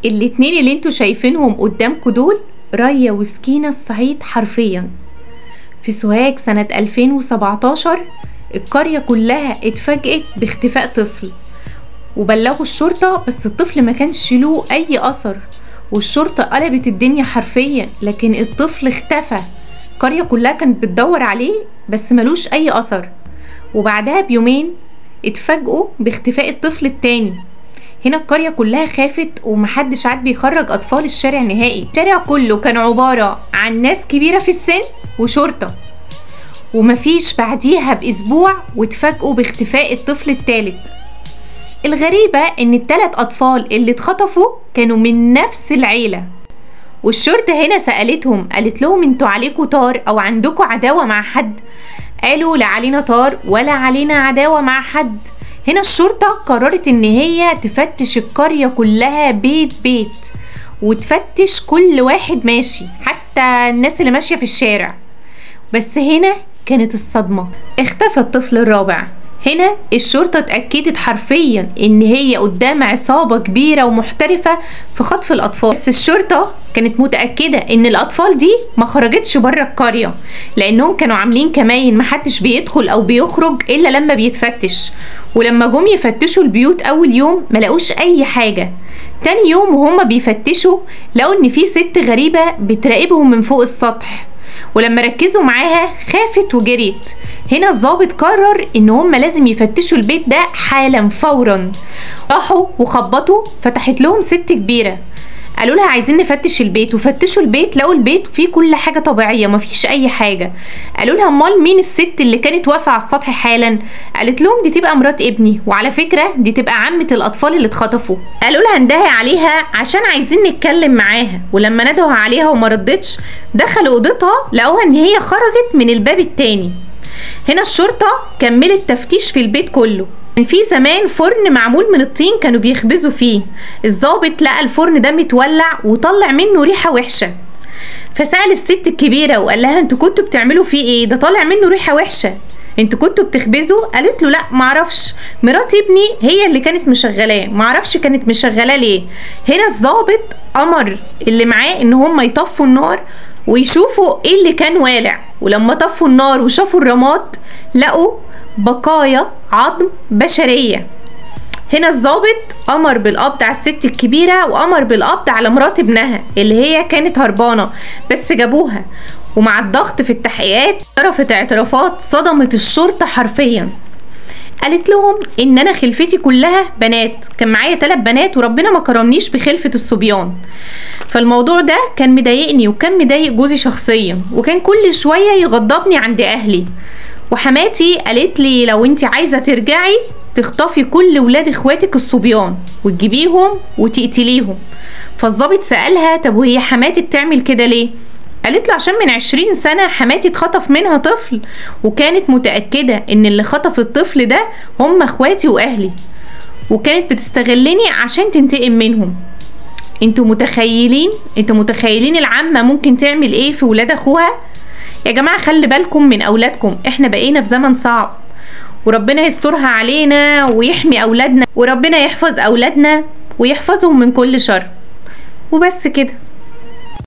الاتنين اللي انتوا شايفينهم قدامكوا دول ريا وسكينة الصعيد حرفيا. في سوهاج سنة 2017 القرية كلها اتفاجئت باختفاء طفل، وبلغوا الشرطة بس الطفل ما كانش له اي اثر، والشرطة قلبت الدنيا حرفيا، لكن الطفل اختفى. القرية كلها كانت بتدور عليه بس ملوش اي اثر، وبعدها بيومين اتفاجئوا باختفاء الطفل التاني. هنا القرية كلها خافت ومحدش عاد بيخرج اطفال الشارع نهائي. الشارع كله كان عبارة عن ناس كبيرة في السن وشرطة، ومفيش بعديها باسبوع واتفاجئوا باختفاء الطفل التالت. الغريبة ان التلات اطفال اللي اتخطفوا كانوا من نفس العيلة، والشرطة هنا سألتهم، قالت لهم انتوا عليكوا طار او عندكوا عداوة مع حد؟ قالوا لا علينا طار ولا علينا عداوة مع حد. هنا الشرطة قررت ان هي تفتش القرية كلها بيت بيت، وتفتش كل واحد ماشي، حتى الناس اللي ماشية في الشارع. بس هنا كانت الصدمة، اختفى الطفل الرابع. هنا الشرطة اتأكدت حرفيا ان هي قدام عصابة كبيرة ومحترفة في خطف الاطفال، بس الشرطة كانت متأكدة ان الاطفال دي ما خرجتش بره القرية، لانهم كانوا عاملين كماين محدش بيدخل او بيخرج الا لما بيتفتش. ولما جم يفتشوا البيوت اول يوم ما لقوش اي حاجة. تاني يوم وهم بيفتشوا لقوا ان في ست غريبة بتراقبهم من فوق السطح، ولما ركزوا معاها خافت وجريت. هنا الضابط قرر ان هم لازم يفتشوا البيت ده حالا فورا. راحوا وخبطوا، فتحت لهم ست كبيرة، قالوا لها عايزين نفتش البيت. وفتشوا البيت لقوا البيت فيه كل حاجة طبيعية، مفيش اي حاجة. قالوا لها امال مين الست اللي كانت واقفة على السطح حالا؟ قالت لهم دي تبقى مرات ابني، وعلى فكرة دي تبقى عمة الاطفال اللي اتخطفوا. قالوا لها اندهي عليها عشان عايزين نتكلم معاها. ولما ندهوا عليها وما ردتش دخلوا اوضتها لقوها ان هي خرجت من الباب التاني. هنا الشرطة كملت تفتيش في البيت كله. كان في زمان فرن معمول من الطين كانوا بيخبزوا فيه. الضابط لقى الفرن ده متولع وطلع منه ريحة وحشة، فسأل الست الكبيرة وقال لها انتوا كنتوا بتعملوا فيه ايه؟ ده طالع منه ريحة وحشة، انتوا كنتوا بتخبزوا؟ قالت له لا معرفش، مرات ابني هي اللي كانت مشغلاه، معرفش كانت مشغلاه ليه. هنا الضابط امر اللي معاه ان هم يطفوا النار ويشوفوا ايه اللي كان والع. ولما طفوا النار وشافوا الرماد لقوا بقايا عظم بشرية. هنا الضابط امر بالقبض على الست الكبيرة وامر بالقبض على مرات ابنها اللي هي كانت هربانة، بس جابوها. ومع الضغط في التحقيقات اعترفت اعترافات صدمت الشرطة حرفيا. قالت لهم ان انا خلفتي كلها بنات، كان معايا 3 بنات وربنا ما كرمنيش بخلفة الصبيان. فالموضوع ده كان مضايقني وكان مضايق جوزي شخصيا، وكان كل شوية يغضبني عند اهلي. وحماتي قالت لي لو انت عايزة ترجعي تخطفي كل ولاد اخواتك الصبيان وتجيبيهم وتقتليهم. فالضابط سألها طب وهي حماتي بتعمل كده ليه؟ قالت له عشان من 20 سنة حماتي اتخطف منها طفل، وكانت متأكدة ان اللي خطف الطفل ده هم اخواتي واهلي، وكانت بتستغلني عشان تنتقم منهم. انتوا متخيلين العمة ممكن تعمل ايه في ولاد اخوها؟ يا جماعة خلي بالكم من اولادكم، احنا بقينا في زمن صعب، وربنا يسترها علينا ويحمي اولادنا، وربنا يحفظ اولادنا ويحفظهم من كل شر. وبس كده.